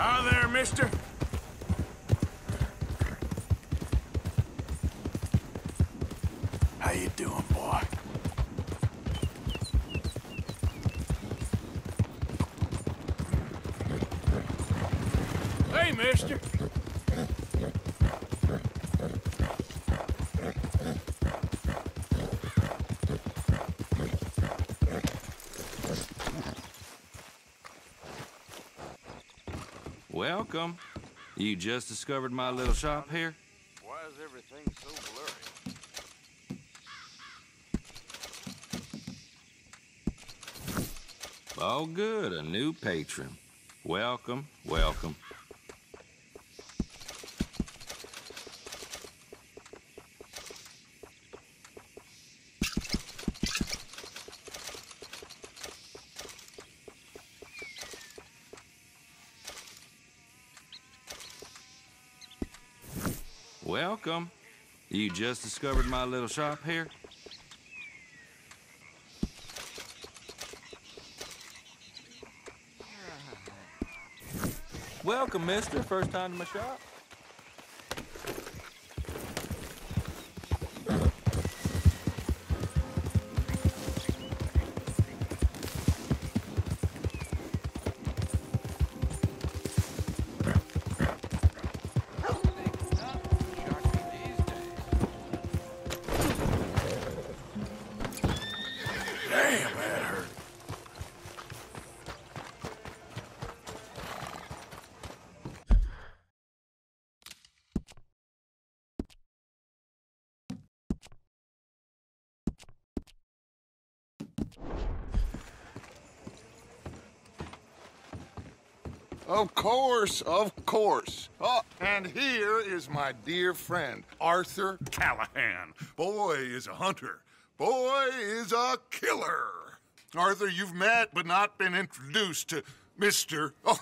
Hi there, mister. How you doing, boy? Hey, mister. Welcome. You just discovered my little shop here? Why is everything so blurry? Oh, good. A new patron. Welcome, welcome. Welcome. You just discovered my little shop here? Welcome, mister. First time to my shop? Damn, that hurt. Of course, of course. Oh, and here is my dear friend, Arthur Callahan. Boy is a hunter. Boy is a killer. Arthur, you've met but not been introduced to Mr. Oh,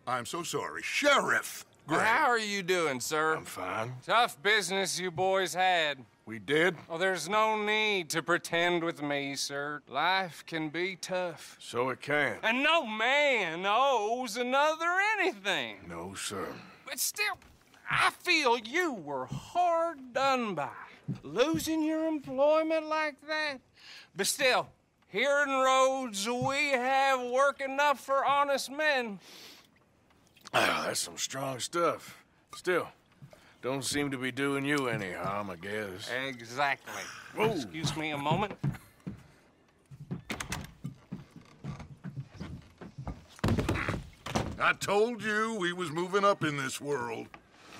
I'm so sorry, Sheriff Gray. How are you doing, sir? I'm fine. Tough business you boys had. We did? Oh, there's no need to pretend with me, sir. Life can be tough. So it can. And no man owes another anything. No, sir. But still, I feel you were hard done by. Losing your employment like that. But still, here in Rhodes, we have work enough for honest men. Ah, that's some strong stuff. Still, don't seem to be doing you any harm, I guess. Exactly. Whoa. Excuse me a moment. I told you we was moving up in this world.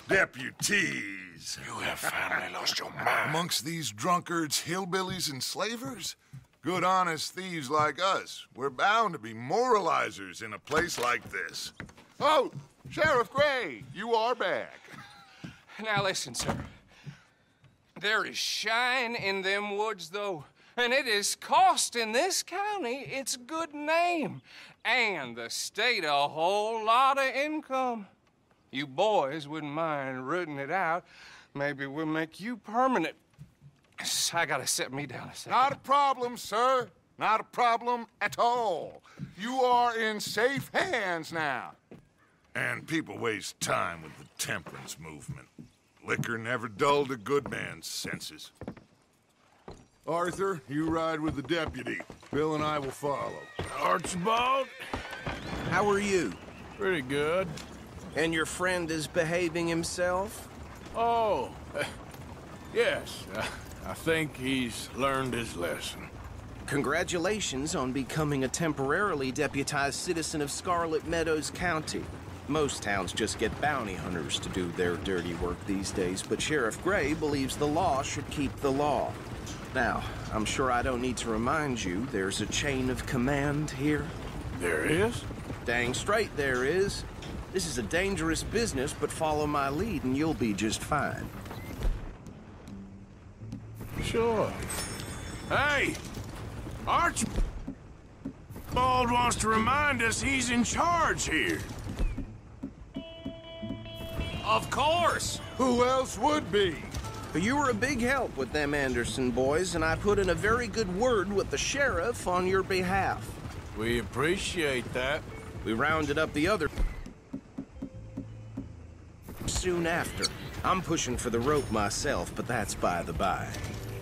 Deputies. You have finally lost your mind. Amongst these drunkards, hillbillies, and slavers? Good, honest thieves like us. We're bound to be moralizers in a place like this. Oh, Sheriff Gray, you are back. Now listen, sir. There is shine in them woods, though, and it is costing this county its good name and the state a whole lot of income. You boys wouldn't mind rooting it out. Maybe we'll make you permanent. I gotta set me down a second. Not a problem, sir. Not a problem at all. You are in safe hands now. And people waste time with the temperance movement. Liquor never dulled a good man's senses. Arthur, you ride with the deputy. Bill and I will follow. Archibald? How are you? Pretty good. And your friend is behaving himself? Oh, yes. I think he's learned his lesson. Congratulations on becoming a temporarily deputized citizen of Scarlet Meadows County. Most towns just get bounty hunters to do their dirty work these days, but Sheriff Gray believes the law should keep the law. Now, I'm sure I don't need to remind you there's a chain of command here. There is? Dang straight there is. This is a dangerous business, but follow my lead and you'll be just fine. Sure. Hey! Archibald wants to remind us he's in charge here. Of course. Who else would be? You were a big help with them Anderson boys, and I put in a very good word with the sheriff on your behalf. We appreciate that. We rounded up the other soon after. I'm pushing for the rope myself, but that's by the by.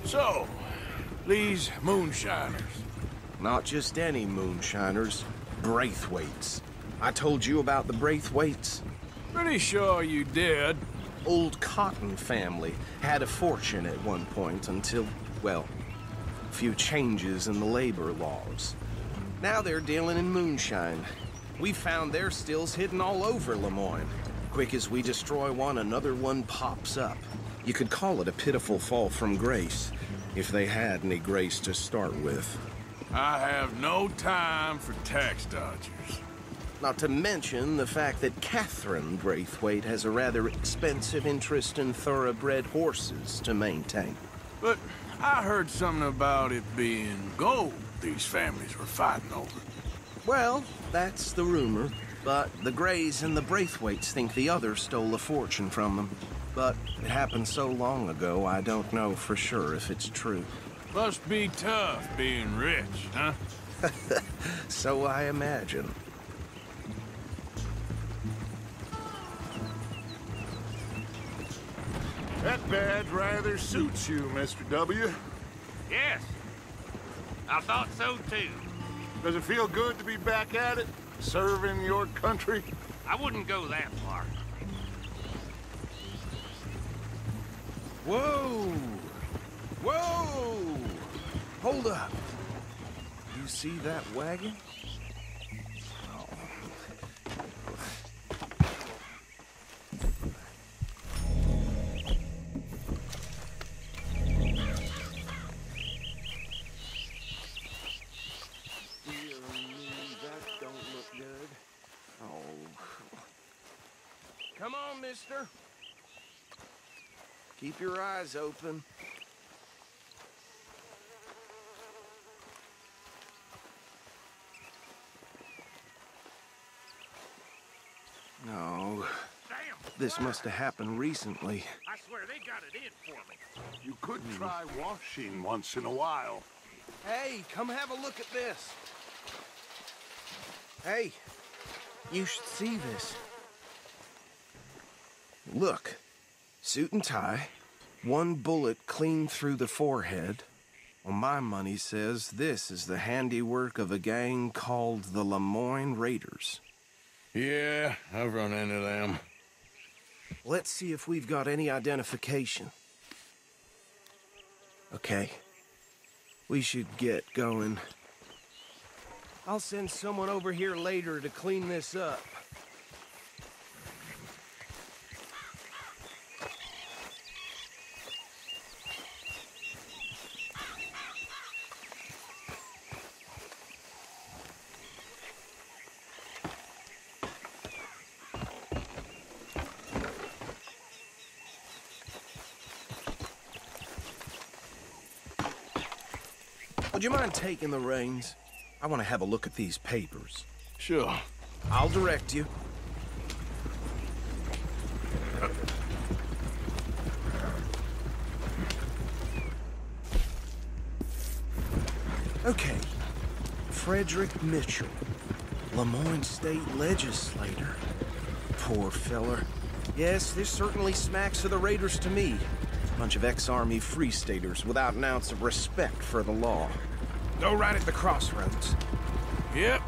So, these moonshiners. Not just any moonshiners, Braithwaites. I told you about the Braithwaites? Pretty sure you did. Old Cotton family had a fortune at one point until, well, a few changes in the labor laws. Now they're dealing in moonshine. We found their stills hidden all over Lemoyne. Quick as we destroy one, another one pops up. You could call it a pitiful fall from grace, if they had any grace to start with. I have no time for tax dodgers. Not to mention the fact that Catherine Braithwaite has a rather expensive interest in thoroughbred horses to maintain. But I heard something about it being gold these families were fighting over. Well, that's the rumor. But the Greys and the Braithwaites think the others stole a fortune from them. But it happened so long ago, I don't know for sure if it's true. Must be tough being rich, huh? So I imagine. That badge rather suits you, Mr. W. Yes. I thought so too. Does it feel good to be back at it? Serving your country? I wouldn't go that far. Whoa! Whoa! Hold up. You see that wagon? That don't look good. Oh. Come on, mister. Keep your eyes open. No. Damn. This must have happened recently. I swear they got it in for me. You could try washing once in a while. Hey, come have a look at this. Hey, you should see this. Look, suit and tie, one bullet clean through the forehead. Well, my money says this is the handiwork of a gang called the Lemoyne Raiders. Yeah, I've run into them. Let's see if we've got any identification. Okay. We should get going. I'll send someone over here later to clean this up. Would you mind taking the reins? I want to have a look at these papers. Sure. I'll direct you. Okay. Frederick Mitchell, Lemoyne State Legislator. Poor feller. Yes, this certainly smacks of the Raiders to me. Bunch of ex-Army Free Staters without an ounce of respect for the law. Go right at the crossroads. Yep.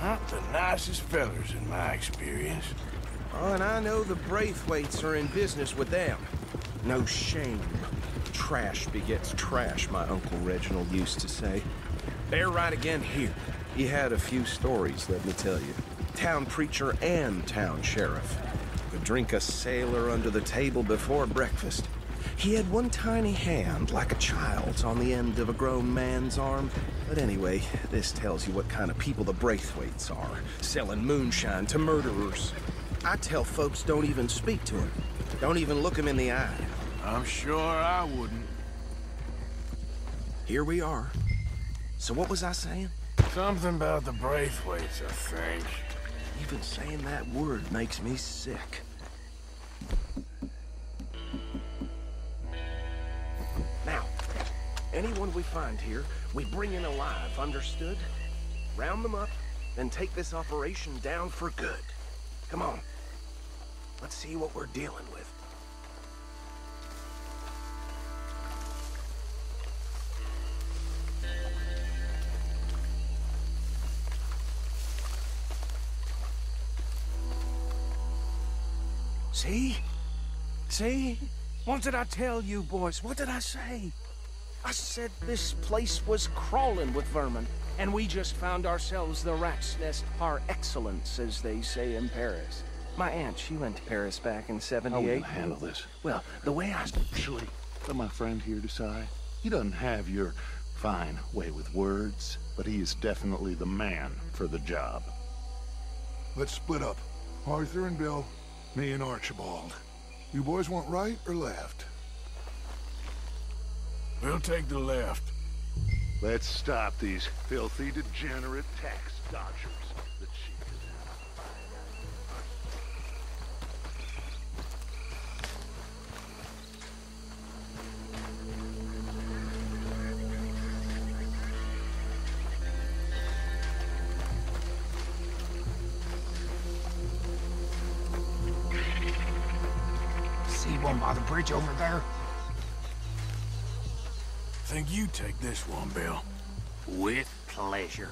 Not the nicest fellers in my experience. Oh, and I know the Braithwaites are in business with them. No shame. Trash begets trash, my Uncle Reginald used to say. They're right again here. He had a few stories, let me tell you. Town preacher and town sheriff. Could drink a sailor under the table before breakfast. He had one tiny hand, like a child's, on the end of a grown man's arm. But anyway, this tells you what kind of people the Braithwaites are, selling moonshine to murderers. I tell folks don't even speak to him. Don't even look him in the eye. I'm sure I wouldn't. Here we are. So what was I saying? Something about the Braithwaites, I think. Even saying that word makes me sick. Now, anyone we find here, we bring in alive, understood? Round them up, then take this operation down for good. Come on. Let's see what we're dealing with. See? See? What did I tell you, boys? What did I say? I said this place was crawling with vermin, and we just found ourselves the rat's nest par excellence, as they say in Paris. My aunt, she went to Paris back in '78. How are we gonna handle this? Well, the way I... Shorty, let my friend here decide. He doesn't have your fine way with words, but he is definitely the man for the job. Let's split up. Arthur and Bill, me and Archibald. You boys want right or left? We'll take the left. Let's stop these filthy, degenerate tax dodgers. The chief is See one by the bridge over there? Think you take this one, Bill. With pleasure.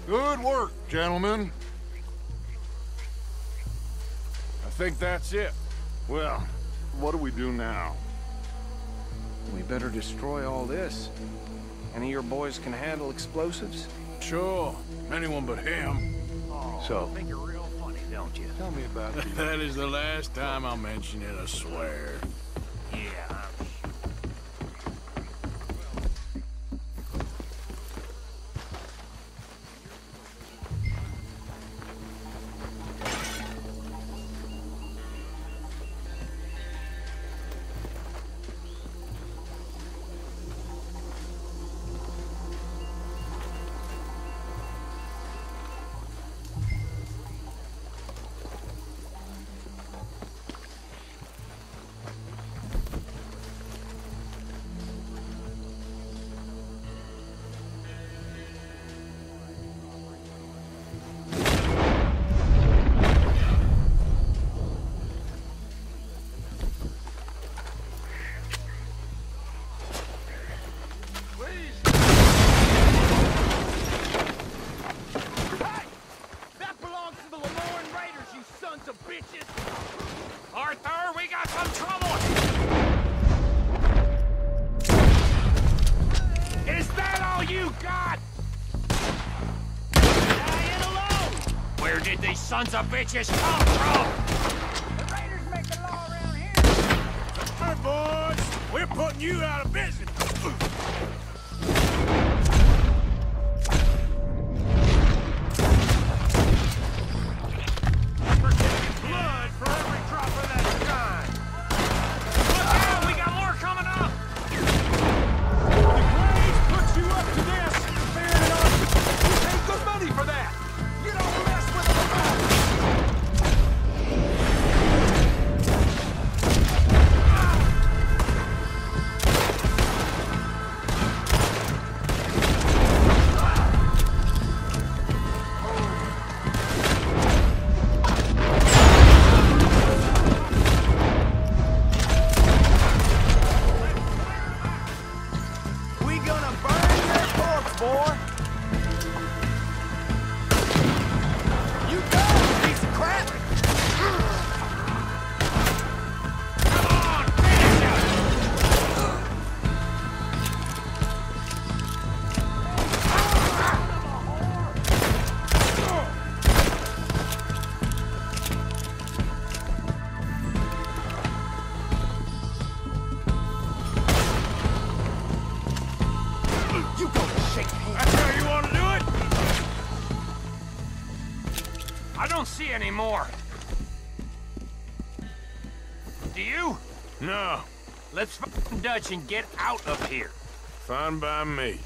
Good work, gentlemen. I think that's it. Well, what do we do now? We better destroy all this. Any of your boys can handle explosives? Sure. Anyone but him. So, Think you're real funny, don't you? tell me about the... That is the last time I'll mention it, I swear. Yeah, I'm Arthur, we got some trouble! Is that all you got? Dying alone! Where did these sons of bitches come from? The raiders make the law around here! Hey, boys! We're putting you out of business! I don't see any more. Do you? No, Let's f**king Dutch and get out of here. fine by me.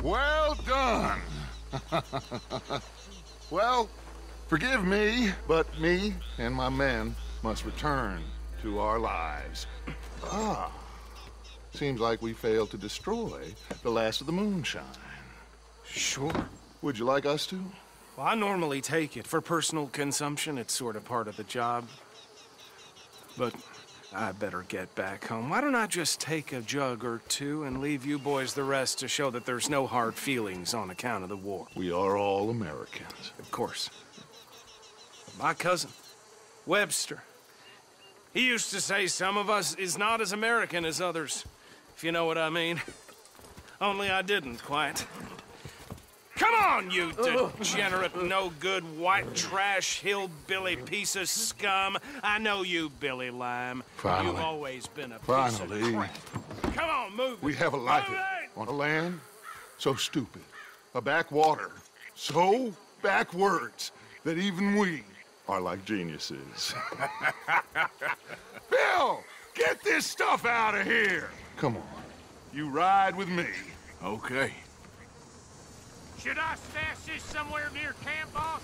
Well done. Well, forgive me, but me and my men must return to our lives. Seems like we failed to destroy the last of the moonshine. Sure. Would you like us to? Well, I normally take it. For personal consumption, it's sort of part of the job. But I better get back home. Why don't I just take a jug or two and leave you boys the rest to show that there's no hard feelings on account of the war? We are all Americans. Of course. My cousin, Webster, he used to say some of us is not as American as others, if you know what I mean. Only I didn't quite. Come on, you degenerate, no-good, white trash, hillbilly piece of scum. I know you, Billy Lime. Finally. You've always been a piece Finally. of crap. Come on, move it. We have a life Move it! on a land so stupid, a backwater so backwards that even we are like geniuses. Bill, get this stuff out of here. Come on, you ride with me. Okay. Should I stash this somewhere near camp, boss?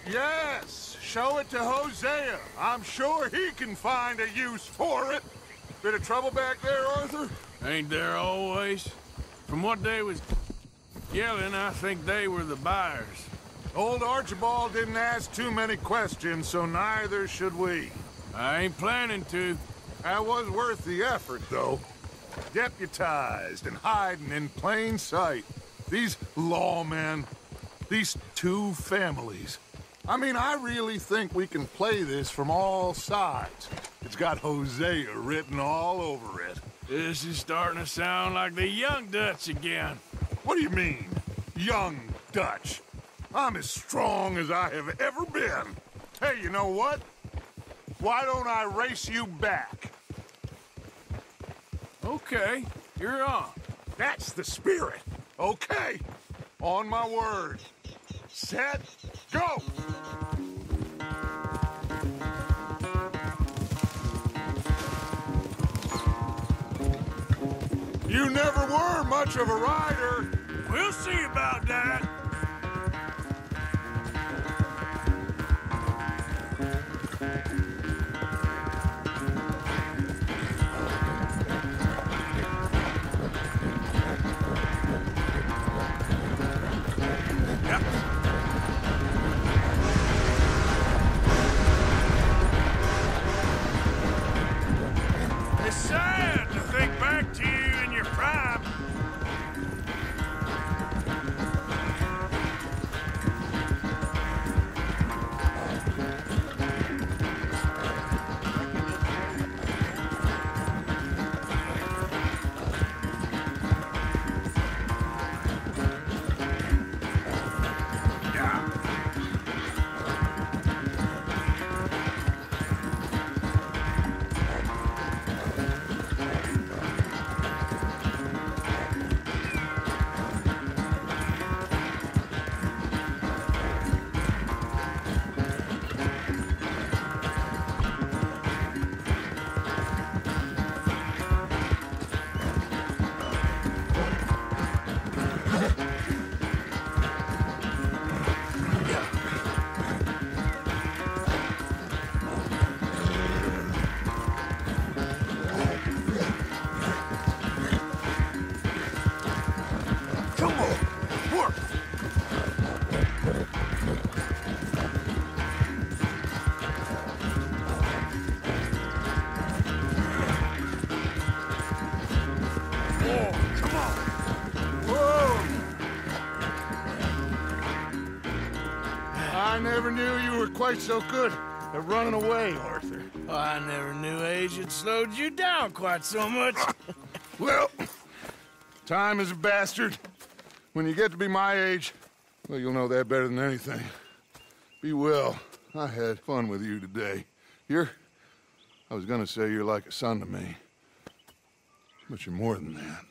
Yes, show it to Hosea. I'm sure he can find a use for it. Bit of trouble back there, Arthur? Ain't there always? From what they was yelling, I think they were the buyers. Old Archibald didn't ask too many questions, so neither should we. I ain't planning to. That was worth the effort, though. Deputized and hiding in plain sight. These lawmen, these two families. I mean, I really think we can play this from all sides. It's got Hosea written all over it. This is starting to sound like the young Dutch again. What do you mean, young Dutch? I'm as strong as I have ever been. Hey, you know what? Why don't I race you back? Okay, you're on. That's the spirit. Okay, on my word. Set, go! You never were much of a rider. We'll see about that. It's sad to think back to you in your prime. I never knew you were quite so good at running away, Arthur. Oh, I never knew age had slowed you down quite so much. Well, time is a bastard. When you get to be my age, well, you'll know that better than anything. Be well. I had fun with you today. I was gonna say you're like a son to me, but you're more than that.